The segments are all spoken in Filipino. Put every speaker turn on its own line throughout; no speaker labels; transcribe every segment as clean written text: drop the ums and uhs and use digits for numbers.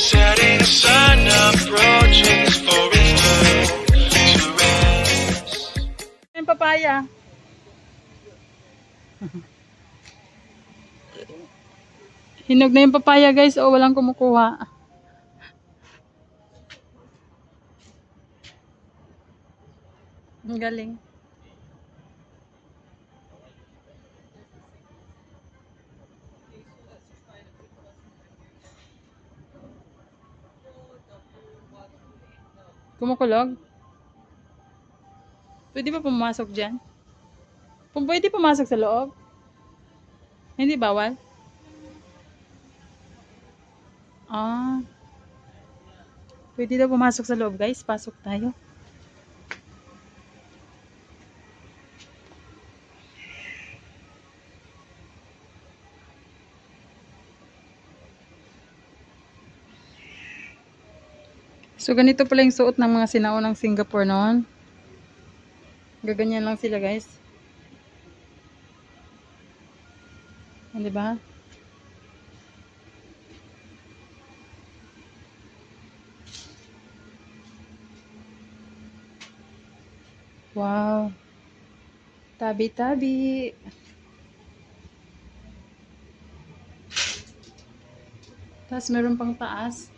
Setting sun approaches for return to rest.
Yung papaya. Hinog na yung papaya guys. O walang kumukuha. Ang galing. Kumukulog? Pwede ba pumasok dyan? Pwede pumasok sa loob? Hindi bawal? Ah. Pwede daw pumasok sa loob guys. Pasok tayo. So ganito pala yung suot ng mga sinaunang Singapore noon. Gaganyan lang sila guys. Hindi ba? Wow. Tabi-tabi. Tapos meron pang taas.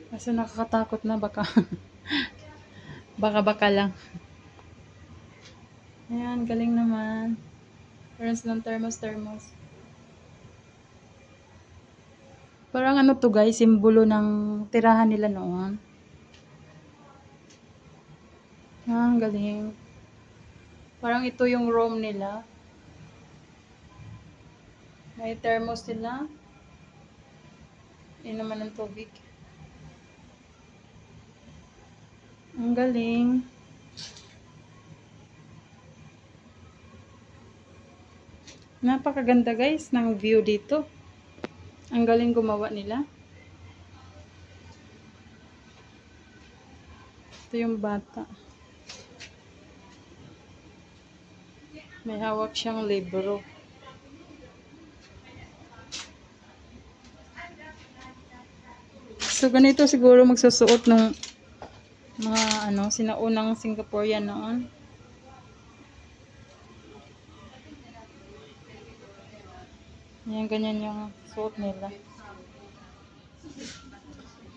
Kasi nakakatakot na baka. Baka lang. Ayan, galing naman. Meron silang thermos. Parang ano to guys, simbolo ng tirahan nila noon. Ah, ang galing. Parang ito yung room nila. May thermos sila. Yun naman ang tubig. Ang galing. Napakaganda guys ng view dito. Ang galing gumawa nila. Ito yung bata. May hawak siyang libro. So ganito siguro magsusuot ng mga sinaunang Singaporean noon. Yan, ganyan yung suot nila.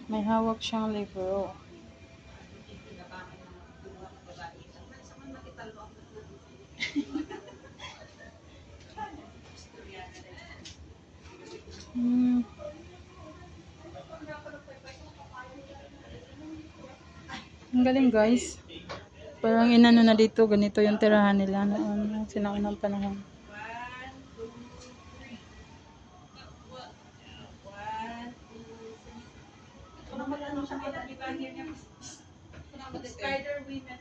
May hawak siyang libro. Ang galing guys. Parang inano na dito, ganito yung tirahan nila noon, sinaunang panahon.
Spider women.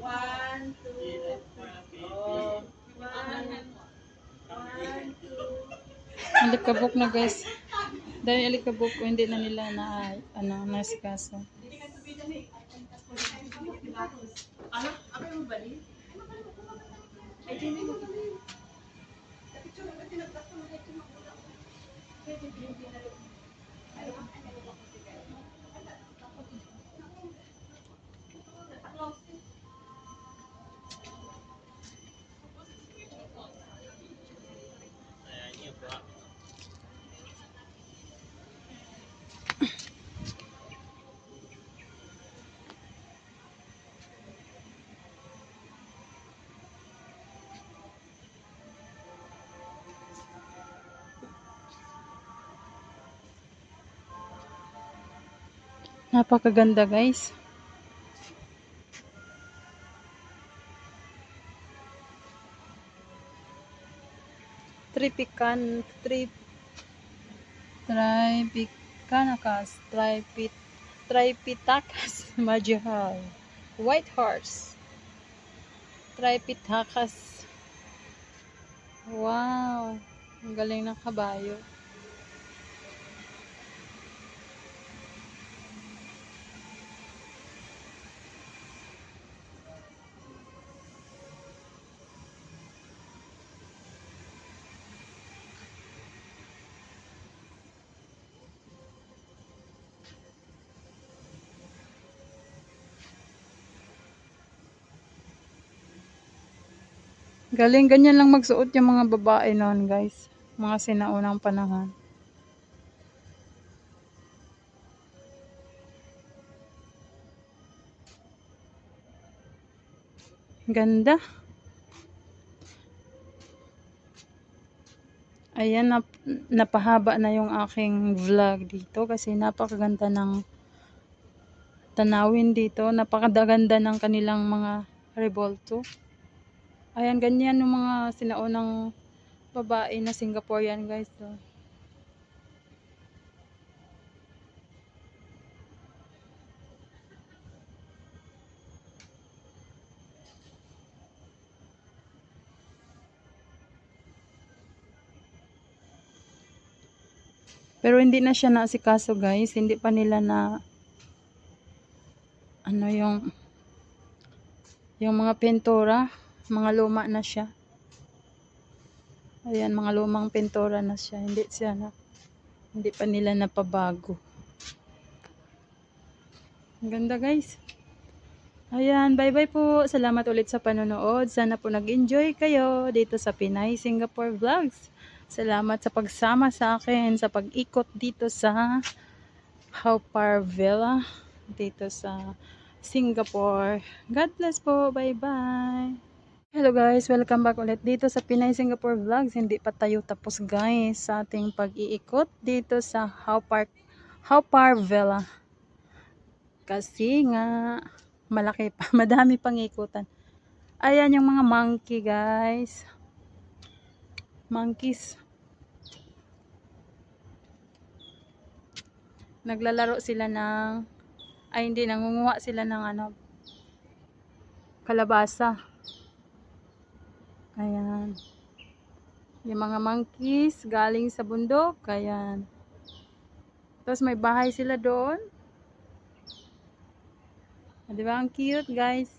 One, two,
Alikabok na guys. Dahil alikabok ko, hindi na nila nasikaso.
Apa mo bali? Ay, hindi mo bali.
Napakaganda guys. Tripitakas Mahal. White horse. Tripitakas. Wow. Ang galing ng kabayo. Galing ganyan lang magsuot yung mga babae noon, guys. Mga sinaunang panahon. Ganda. Ayan, napahaba na yung aking vlog dito kasi napakaganda ng tanawin dito. Napakaganda ng kanilang mga revolto. Ayan, ganyan yung mga sinaunang babae na Singaporean, guys. So, pero hindi na siya naasikaso, guys. Hindi pa nila na ano yung mga pintura, mga luma na siya. Ayan, mga lumang pintura na siya. Hindi pa nila napabago. Ang ganda, guys. Ayan, bye-bye po. Salamat ulit sa panonood. Sana po nag-enjoy kayo dito sa Pinay Singapore Vlogs. Salamat sa pagsama sa akin sa pag-ikot dito sa Haw Par Villa dito sa Singapore. God bless po. Bye-bye. Hello guys, welcome back ulit dito sa Pinay Singapore Vlogs. Hindi pa tayo tapos guys sa ating pag-iikot dito sa Haw Par Villa. Kasi nga malaki pa, madami pang ikutan. Ayan yung mga monkey guys. Monkeys. Naglalaro sila ng hindi, nangunguha sila ng kalabasa. Ayan. Yung mga monkeys galing sa bundok. Ayan. Tapos may bahay sila doon. Di ba ang cute guys?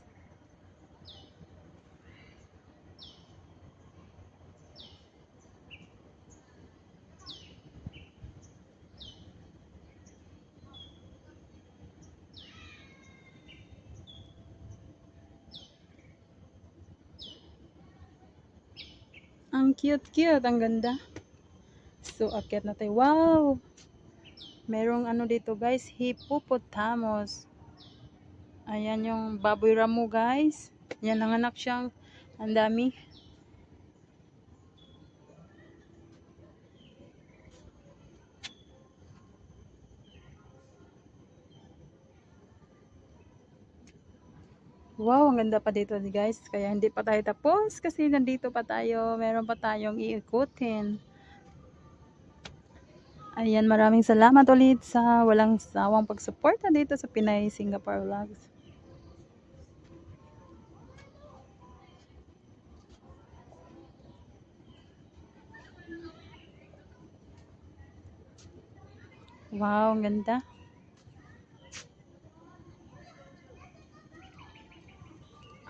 Ang cute, ang ganda. So, akyat na tayo. Wow! Merong dito guys, hippopotamus. Ayan yung baboy ramo guys. Yan, nanganak siyang ang dami. Wow, ang ganda pa dito guys. Kaya hindi pa tayo tapos kasi nandito pa tayo. Meron pa tayong iikutin. Ayan, maraming salamat ulit sa walang sawang pagsuporta dito sa Pinay Singapore Vlogs. Wow, ang ganda.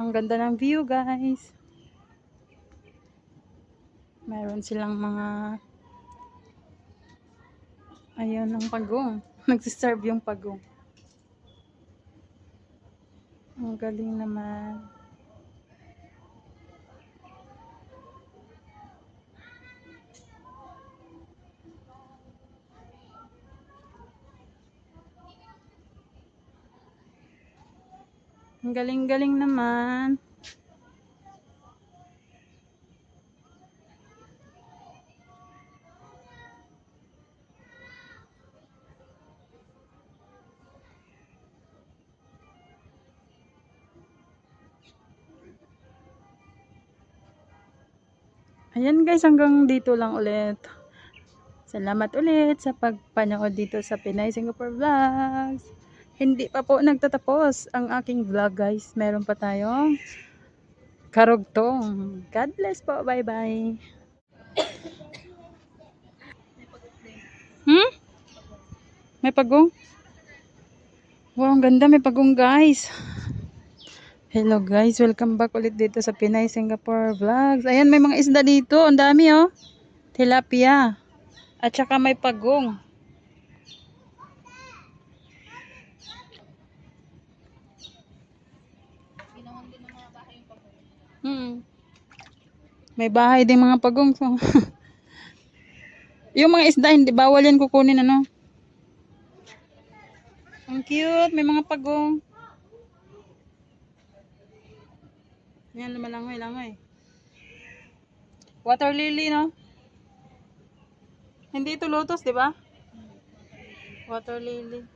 Ang ganda ng view guys. Meron silang mga ayun ang pagong. Nagsiserve yung pagong. Ang galing naman. Ang galing-galing naman. Ayan guys, hanggang dito lang ulit. Salamat ulit sa pagpanood dito sa Pinay Singapore Vlogs. Hindi pa po nagtatapos ang aking vlog guys. Meron pa tayong karugtong. God bless po. Bye-bye. May pagong? Wow, ang ganda. May pagong guys. Hello guys, welcome back ulit dito sa Pinay Singapore Vlogs. Ayan, may mga isda dito. Ang dami oh. Tilapia. At saka may pagong.
Ginawang din ng mga bahay yung pagkakas.
Hmm. May bahay din mga pagong. So. Yung mga isda, hindi bawal yan kukunin, ano? Ang cute, may mga pagong. Yan, lumalangoy-langoy. Water lily, no? Hindi ito lotus, di ba? Water lily.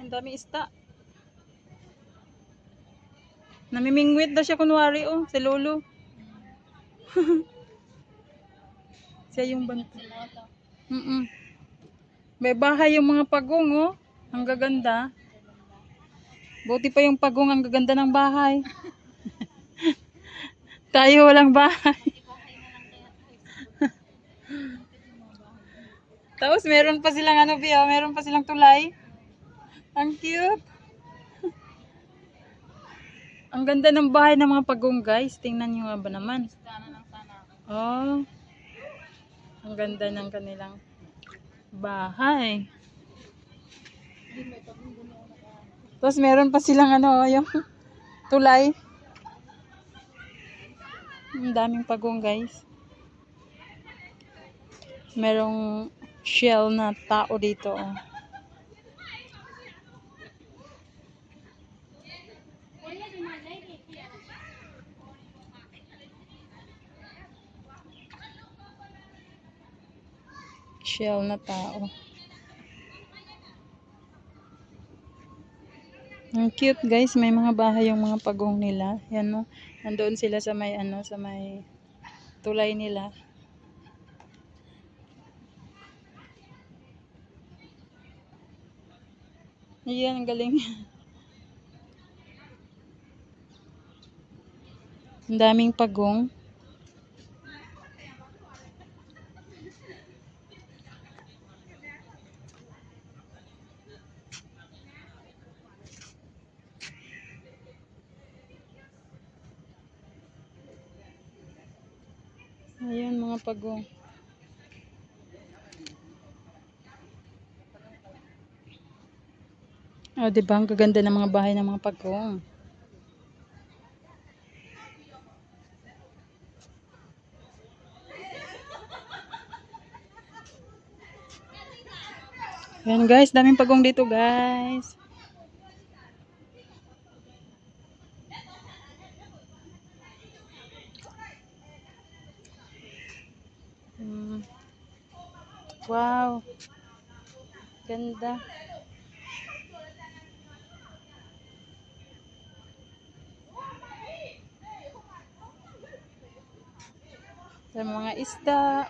Ang dami isda. Namimingwit daw siya kunwari, oh, si Lolo. Siya yung banta. May bahay yung mga pagong, oh. Ang gaganda. Buti pa yung pagong, ang gaganda ng bahay. Tayo walang bahay. Tapos meron pa silang ano, Bia, meron pa silang tulay. Ang cute. Ang ganda ng bahay ng mga pagong, guys. Tingnan nyo nga ba naman. Oh. Ang ganda ng kanilang bahay. Tapos meron pa silang ano, yung tulay. Ang daming pagong, guys. Merong shell na tao dito, oh. Shell na tao. Ang cute, guys. May mga bahay yung mga pagong nila. Yan, no. Nandoon sila sa may ano, sa may tulay nila. Ayan, ang galing. Ang daming pagong. Ayan, mga pagong. Oh, diba? Ang gaganda ng mga bahay ng mga pagong. Ayan, guys. Daming pagong dito, guys. Wow. Ganda. Sa mga isda.